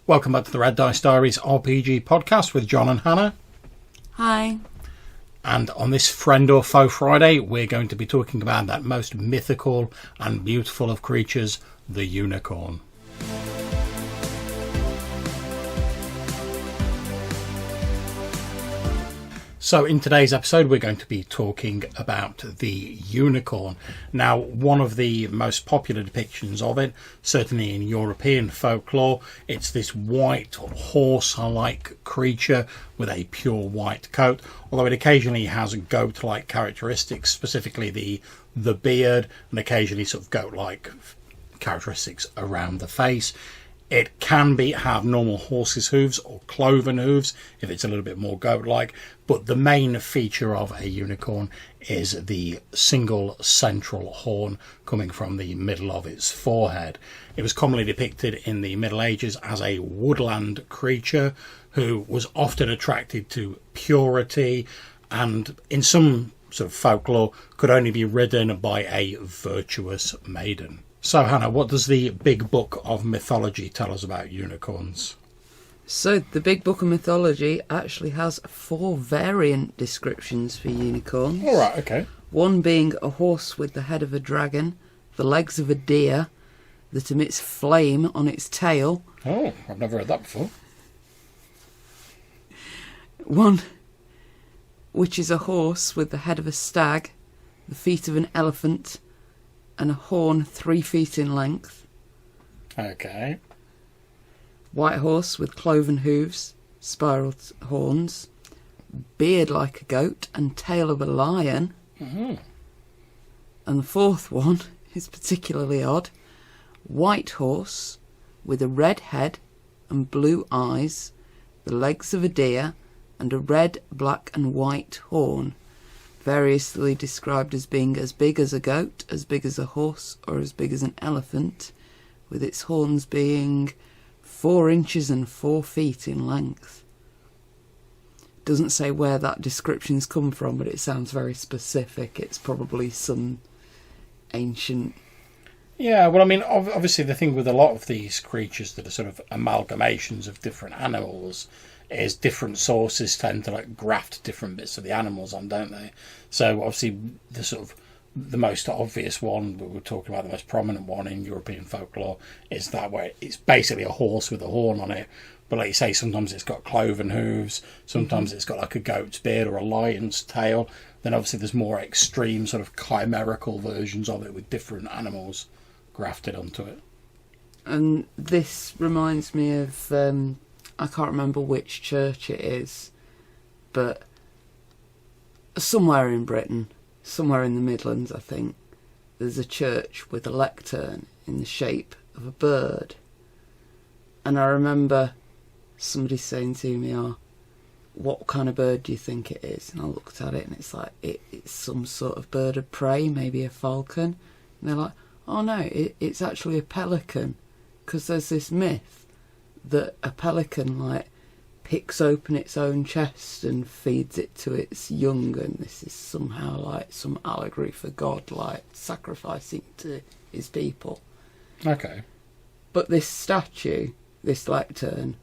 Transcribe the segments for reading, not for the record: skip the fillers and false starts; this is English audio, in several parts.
Welcome back to the Red Dice Diaries RPG podcast with John and Hannah. Hi. And on this Friend or Foe Friday, we're going to be talking about that most mythical and beautiful of creatures, the unicorn. So in today's episode, we're going to be talking about the unicorn. Now, one of the most popular depictions of it, certainly in European folklore, it's this white horse-like creature with a pure white coat, although it occasionally has goat-like characteristics, specifically the beard, and occasionally sort of goat-like characteristics around the face. It can have normal horse's hooves or cloven hooves if it's a little bit more goat-like, but the main feature of a unicorn is the single central horn coming from the middle of its forehead. It was commonly depicted in the Middle Ages as a woodland creature who was often attracted to purity and, in some sort of folklore, could only be ridden by a virtuous maiden. So, Hannah, what does the Big Book of Mythology tell us about unicorns? So, the Big Book of Mythology actually has 4 variant descriptions for unicorns. All right, okay. One being a horse with the head of a dragon, the legs of a deer, that emits flame on its tail. Oh, I've never heard that before. One which is a horse with the head of a stag, the feet of an elephant, and a horn 3 feet in length. Okay. White horse with cloven hooves, spiral horns, beard like a goat and tail of a lion. Mm-hmm. And the 4th one is particularly odd. White horse with a red head and blue eyes, the legs of a deer, and a red, black and white horn. Variously described as being as big as a goat, as big as a horse, or as big as an elephant, with its horns being 4 inches and 4 feet in length. Doesn't say where that description's come from, but it sounds very specific. It's probably some ancient... Yeah, well, I mean, obviously the thing with a lot of these creatures that are sort of amalgamations of different animals is different sources tend to graft different bits of the animals on, don't they? So obviously the most obvious one, but we're talking about the most prominent one in European folklore, is that where it's basically a horse with a horn on it. But like you say, sometimes it's got cloven hooves, sometimes it's got like a goat's beard or a lion's tail. Then obviously there's more extreme sort of chimerical versions of it with different animals grafted onto it. And this reminds me of... I can't remember which church it is, but somewhere in Britain, somewhere in the Midlands, I think, there's a church with a lectern in the shape of a bird. And I remember somebody saying to me, what kind of bird do you think it is? And I looked at it and it's like, it's some sort of bird of prey, maybe a falcon. And they're like, oh no, it's actually a pelican, because there's this myth that a pelican picks open its own chest and feeds it to its young, and this is somehow some allegory for God sacrificing to his people. Okay. But this statue, this lectern,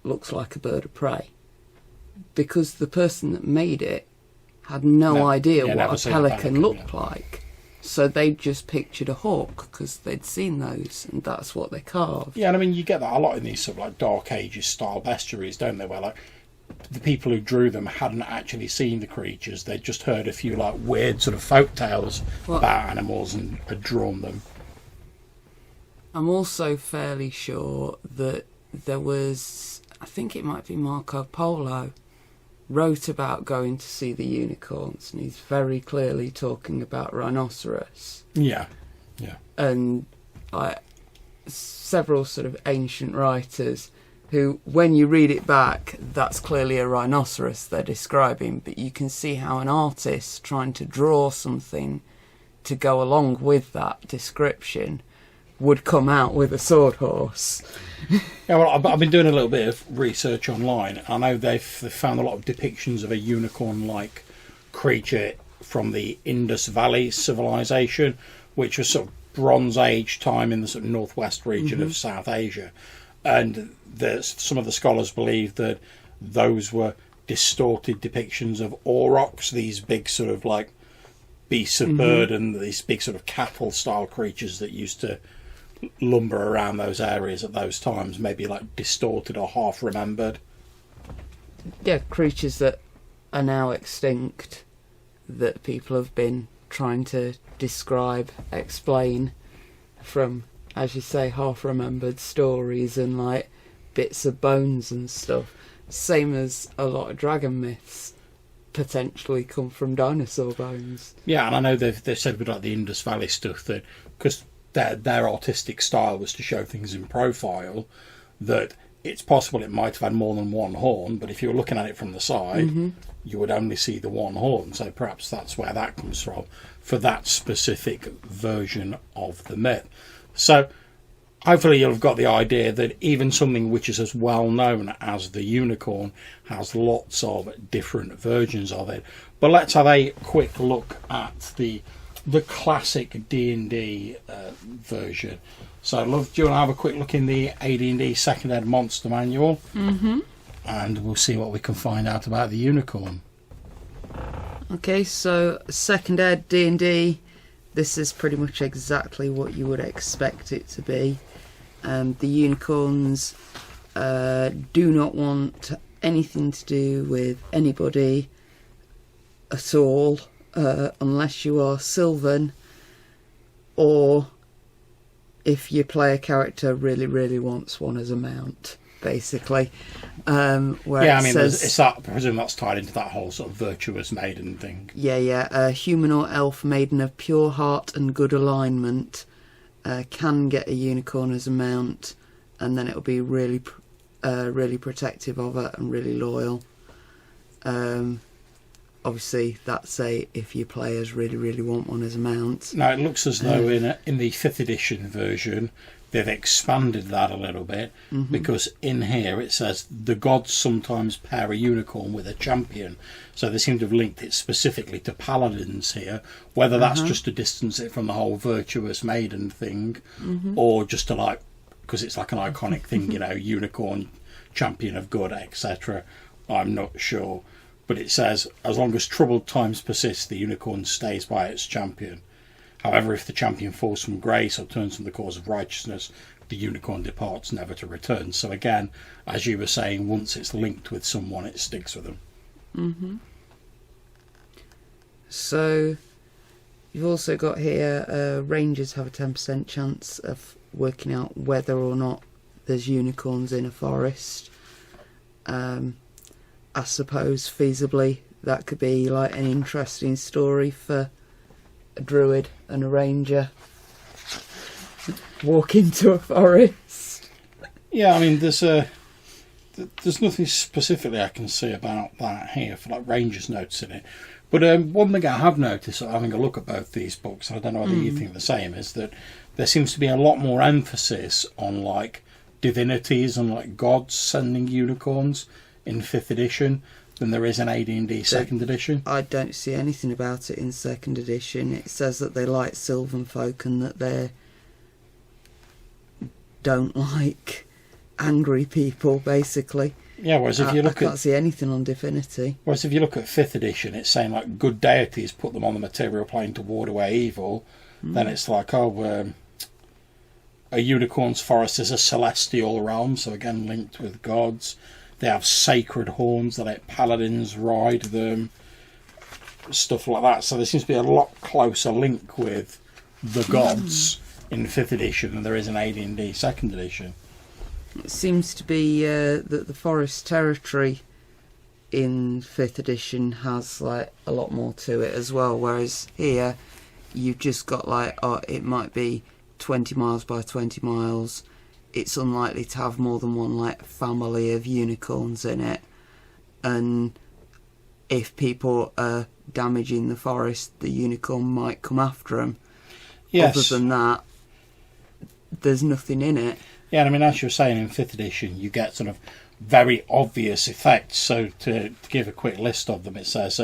looks like a bird of prey, because the person that made it had no idea what a pelican looked like. So they just pictured a hawk because they'd seen those, and that's what they carved. Yeah, and I mean, you get that a lot in these sort of Dark Ages style bestiaries, don't they? Where the people who drew them hadn't actually seen the creatures; they'd just heard a few weird sort of folk tales about animals and had drawn them. I'm also fairly sure that there was, I think it might be Marco Polo, wrote about going to see the unicorns, and he's very clearly talking about rhinoceros. Yeah. And several sort of ancient writers who, when you read it back, that's clearly a rhinoceros they're describing, but you can see how an artist trying to draw something to go along with that description would come out with a sword horse. Yeah, well, I've been doing a little bit of research online. I know they've found a lot of depictions of a unicorn-like creature from the Indus Valley civilization, which was sort of Bronze Age time in the sort of northwest region of South Asia. And some of the scholars believe that those were distorted depictions of aurochs, these big sort of like beasts of burden, these big sort of cattle-style creatures that used to lumber around those areas at those times, maybe like distorted or half-remembered. Yeah, creatures that are now extinct, that people have been trying to describe, explain from, as you say, half-remembered stories and like bits of bones and stuff. Same as a lot of dragon myths potentially come from dinosaur bones. Yeah, and I know they've said with like the Indus Valley stuff that because their artistic style was to show things in profile, that it's possible it might have had more than one horn, but if you were looking at it from the side, you would only see the one horn. So perhaps that's where that comes from for that specific version of the myth. So hopefully you'll have got the idea that even something which is as well known as the unicorn has lots of different versions of it. But let's have a quick look at the classic D&D version. So, love, do you want to have a quick look in the AD&D Second Ed Monster Manual? And we'll see what we can find out about the unicorn. Okay, so Second Ed D&D, this is pretty much exactly what you would expect it to be. The unicorns do not want anything to do with anybody at all, unless you are Sylvan, or if your player character really wants one as a mount, basically. Where yeah, I it mean, says, it's that, I presume that's tied into that whole sort of virtuous maiden thing. Yeah, a human or elf maiden of pure heart and good alignment can get a unicorn as a mount, and then it'll be really protective of it and really loyal. Obviously, that's if your players really want one as a mount. Now, it looks as though in the 5th edition version, they've expanded that a little bit, because in here it says the gods sometimes pair a unicorn with a champion. So they seem to have linked it specifically to paladins here, whether that's just to distance it from the whole virtuous maiden thing, or just to like, because it's like an iconic thing, you know, unicorn, champion of good, etc. I'm not sure. But it says, as long as troubled times persist, the unicorn stays by its champion. However, if the champion falls from grace or turns from the cause of righteousness, the unicorn departs never to return. So again, as you were saying, once it's linked with someone, it sticks with them. So you've also got here, rangers have a 10% chance of working out whether or not there's unicorns in a forest. I suppose feasibly that could be like an interesting story for a druid and a ranger walk into a forest. Yeah, I mean, there's nothing specifically I can see about that here for like rangers noticing it. But one thing I have noticed, having a look at both these books, and I don't know whether you think the same, is that there seems to be a lot more emphasis on like divinities and like gods sending unicorns in 5th edition than there is in AD&D 2nd edition. I don't see anything about it in 2nd edition. It says that they like Sylvan folk and that they don't like angry people, basically. Yeah, whereas if you look I can't see anything on divinity. Whereas if you look at 5th edition, it's saying like good deities put them on the material plane to ward away evil. Then it's like, a unicorn's forest is a celestial realm, so again linked with gods. They have sacred horns that let paladins ride them, stuff like that. So there seems to be a lot closer link with the gods in 5th edition than there is in AD&D 2nd edition. It seems to be that the forest territory in 5th edition has like a lot more to it as well, whereas here you've just got like, it might be 20 miles by 20 miles. It's unlikely to have more than one like family of unicorns in it, and if people are damaging the forest, the unicorn might come after them. Yes. Other than that, there's nothing in it. Yeah, I mean, as you were saying, in 5th edition you get sort of very obvious effects. So to give a quick list of them, it says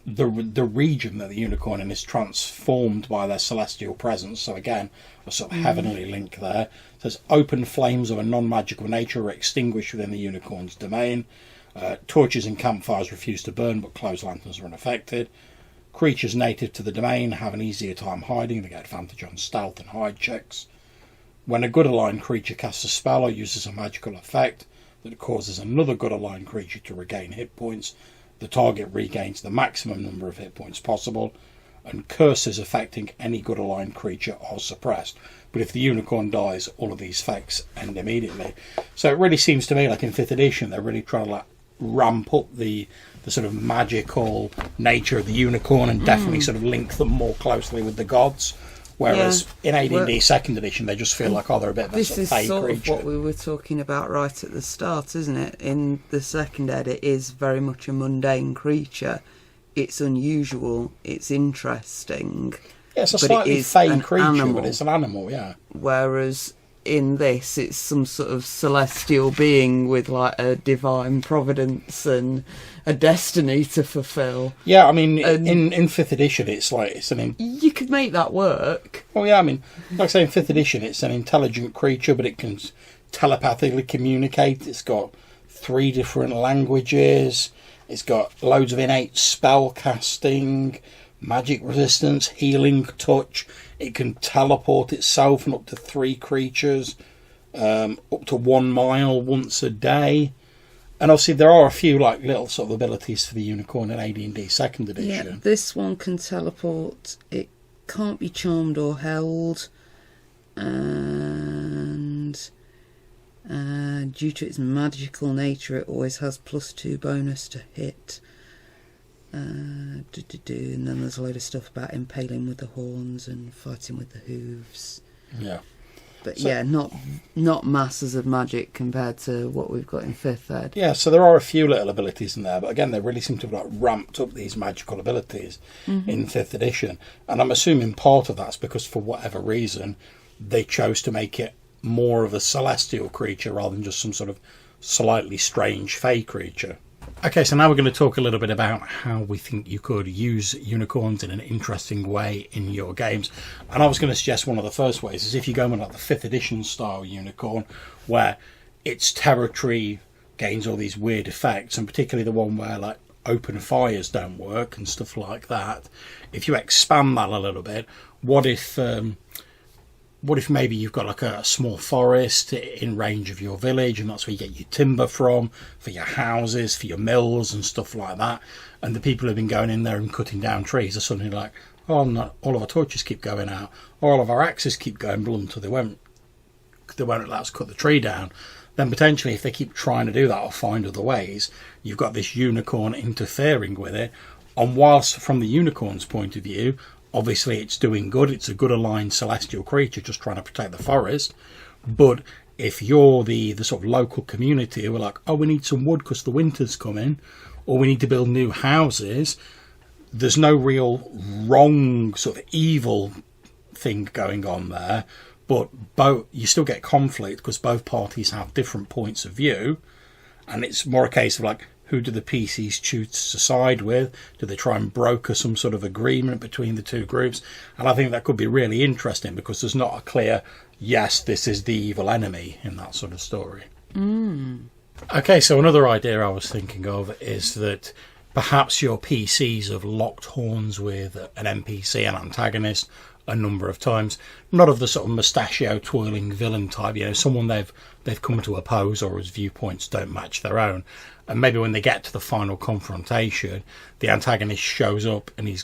the region that the unicorn in is transformed by their celestial presence. So again, a sort of heavenly link there. It says open flames of a non-magical nature are extinguished within the unicorn's domain. Torches and campfires refuse to burn, but closed lanterns are unaffected. Creatures native to the domain have an easier time hiding. They get advantage on stealth and hide checks. When a good aligned creature casts a spell or uses a magical effect that causes another good aligned creature to regain hit points, the target regains the maximum number of hit points possible, and curses affecting any good aligned creature are suppressed. But if the unicorn dies, all of these effects end immediately. So it really seems to me like in 5th edition they're really trying to ramp up the sort of magical nature of the unicorn and definitely sort of link them more closely with the gods. Whereas in AD&D 2nd edition, they just feel like, they're a bit of a sort of fake creature. This is sort of what we were talking about right at the start, isn't it? In the 2nd ed, it is very much a mundane creature. It's unusual. It's interesting. Yeah, it's a slightly fake creature, but it's an animal, yeah. Whereas in this, it's some sort of celestial being with like a divine providence and a destiny to fulfill. Yeah, I mean, in 5th edition, it's you could make that work. Well, yeah, I mean, like I say, in 5th edition, it's an intelligent creature, but it can telepathically communicate. It's got 3 different languages. It's got loads of innate spell casting, magic resistance, healing touch. It can teleport itself and up to 3 creatures, up to 1 mile once a day. And obviously there are a few like little sort of abilities for the unicorn in AD&D 2nd edition. Yeah, this one can teleport. It can't be charmed or held. And due to its magical nature, it always has +2 bonus to hit. And then there's a load of stuff about impaling with the horns and fighting with the hooves. Yeah. But not masses of magic compared to what we've got in 5th ed. Yeah, so there are a few little abilities in there, but again, they really seem to have ramped up these magical abilities in 5th edition. And I'm assuming part of that's because for whatever reason, they chose to make it more of a celestial creature rather than just some sort of slightly strange fey creature. Okay, so now we're going to talk a little bit about how we think you could use unicorns in an interesting way in your games. And I was going to suggest one of the first ways is if you go with like the 5th edition style unicorn, where its territory gains all these weird effects, and particularly the one where like open fires don't work and stuff like that. If you expand that a little bit, what if maybe you've got like a small forest in range of your village, and that's where you get your timber from, for your houses, for your mills and stuff like that, and the people who've been going in there and cutting down trees are suddenly like, oh no, all of our torches keep going out, all of our axes keep going blunt, or they won't allow us to cut the tree down. Then potentially if they keep trying to do that or find other ways, you've got this unicorn interfering with it. And whilst from the unicorn's point of view, obviously it's doing good, it's a good aligned celestial creature just trying to protect the forest. But if you're the sort of local community who are like, oh, we need some wood because the winter's coming, or we need to build new houses, there's no real wrong sort of evil thing going on there, but you still get conflict because both parties have different points of view, and it's more a case of like, who do the PCs choose to side with? Do they try and broker some sort of agreement between the two groups? And I think that could be really interesting because there's not a clear, yes, this is the evil enemy in that sort of story. Okay, so another idea I was thinking of is that perhaps your PCs have locked horns with an NPC, an antagonist, a number of times. Not of the sort of mustachio twirling villain type, someone they've come to oppose or whose viewpoints don't match their own. And maybe when they get to the final confrontation, the antagonist shows up and he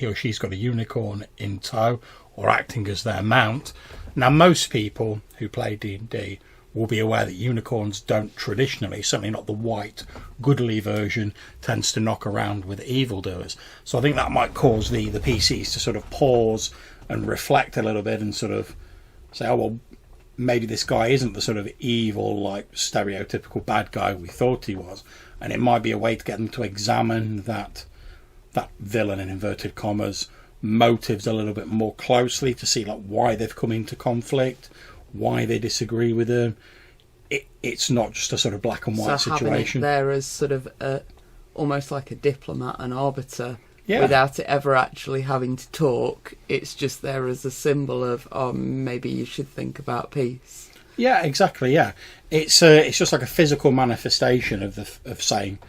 or she's got a unicorn in tow or acting as their mount. Now, most people who play D&D will be aware that unicorns don't traditionally, certainly not the white, goodly version, tends to knock around with evildoers. So I think that might cause the PCs to sort of pause and reflect a little bit and sort of say, oh, well, maybe this guy isn't the sort of evil, like, stereotypical bad guy we thought he was. And it might be a way to get them to examine that villain, in inverted commas, motives a little bit more closely to see, like, why they've come into conflict, why they disagree with them. It's not just a sort of black and white situation. Having it there as sort of almost like a diplomat, an arbiter without it ever actually having to talk. It's just there as a symbol of, maybe you should think about peace. Yeah, exactly. Yeah, it's just like a physical manifestation of saying,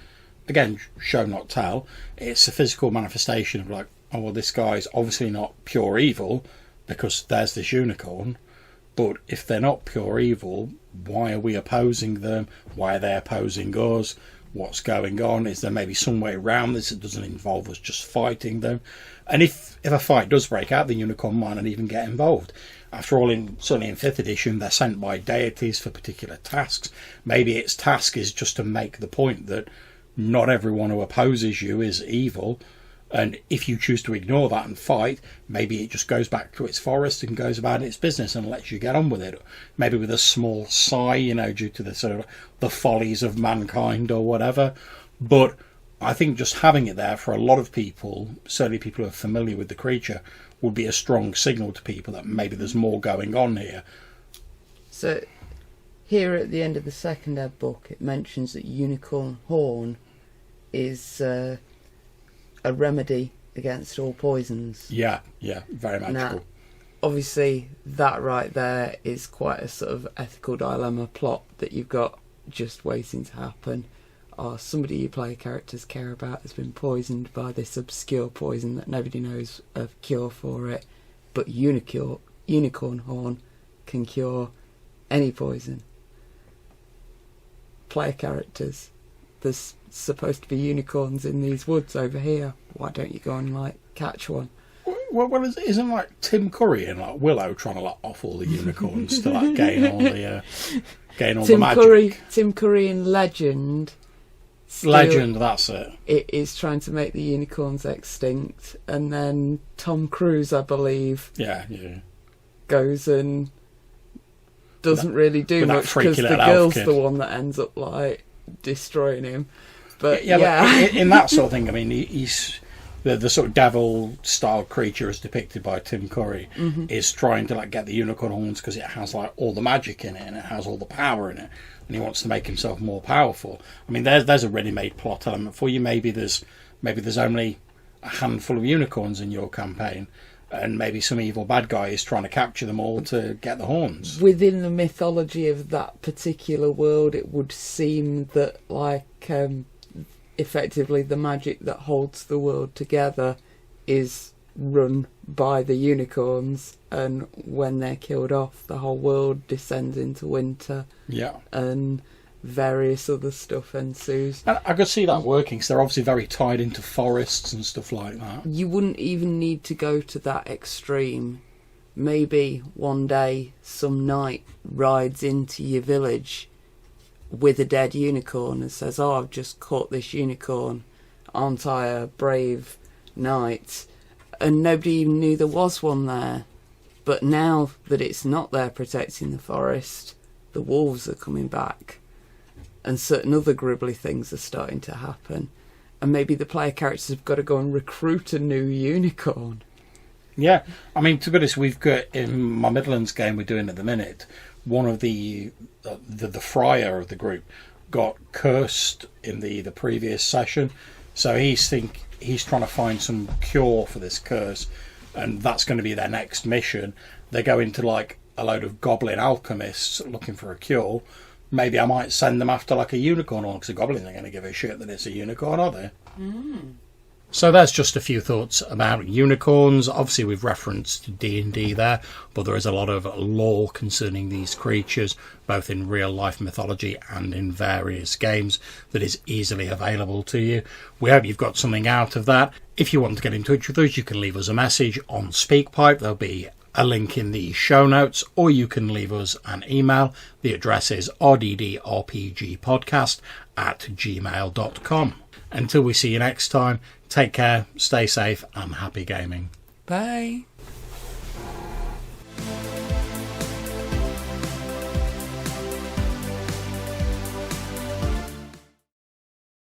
again, show not tell. It's a physical manifestation of like, oh well, this guy's obviously not pure evil because there's this unicorn. But if they're not pure evil, why are we opposing them? Why are they opposing us? What's going on? Is there maybe some way around this that doesn't involve us just fighting them? And if a fight does break out, the unicorn might not even get involved. After all, certainly in 5th edition, they're sent by deities for particular tasks. Maybe its task is just to make the point that not everyone who opposes you is evil. And if you choose to ignore that and fight, maybe it just goes back to its forest and goes about its business and lets you get on with it. Maybe with a small sigh, due to the sort of the follies of mankind or whatever. But I think just having it there for a lot of people, certainly people who are familiar with the creature, would be a strong signal to people that maybe there's more going on here. So here at the end of the second ed book, it mentions that unicorn horn is a remedy against all poisons. Yeah, very magical. Now, obviously, that right there is quite a sort of ethical dilemma plot that you've got just waiting to happen. Or somebody you play characters care about has been poisoned by this obscure poison that nobody knows a cure for it, but unicorn horn can cure any poison. Player characters, there's supposed to be unicorns in these woods over here. Why don't you go and catch one? Well, isn't like Tim Curry and like Willow trying to off all the unicorns to gain all the magic? Tim Curry in Legend. Legend, that's it. It is trying to make the unicorns extinct, and then Tom Cruise, I believe, goes and doesn't really do much because the girl's the one that ends up destroying him. But but in that sort of thing, I mean, he's the sort of devil-style creature as depicted by Tim Curry is trying to get the unicorn horns because it has all the magic in it and it has all the power in it, and he wants to make himself more powerful. I mean, there's a ready-made plot element for you. Maybe there's only a handful of unicorns in your campaign, and maybe some evil bad guy is trying to capture them all to get the horns. Within the mythology of that particular world, it would seem that effectively the magic that holds the world together is run by the unicorns, and when they're killed off, the whole world descends into winter. Yeah. And various other stuff ensues. And I could see that working, because they're obviously very tied into forests and stuff like that. You wouldn't even need to go to that extreme. Maybe one day some knight rides into your village with a dead unicorn and says, I've just caught this unicorn, aren't I a brave knight? And nobody even knew there was one there. But now that it's not there protecting the forest, the wolves are coming back, and certain other gribbly things are starting to happen, and maybe the player characters have got to go and recruit a new unicorn. Yeah, I mean, to be honest, we've got, in my Midlands game we're doing at the minute, one of the friar of the group got cursed in the previous session, so he's trying to find some cure for this curse, and that's going to be their next mission. They go into a load of goblin alchemists looking for a cure. Maybe I might send them after a unicorn horn, because a goblin ain't going to give a shit that it's a unicorn, are they? So there's just a few thoughts about unicorns. Obviously we've referenced D&D there, but there is a lot of lore concerning these creatures, both in real life mythology and in various games, that is easily available to you. We hope you've got something out of that. If you want to get in touch with us, you can leave us a message on SpeakPipe. There'll be a link in the show notes, or you can leave us an email. The address is rddrpgpodcast@gmail.com. Until we see you next time, take care, stay safe, and happy gaming. Bye.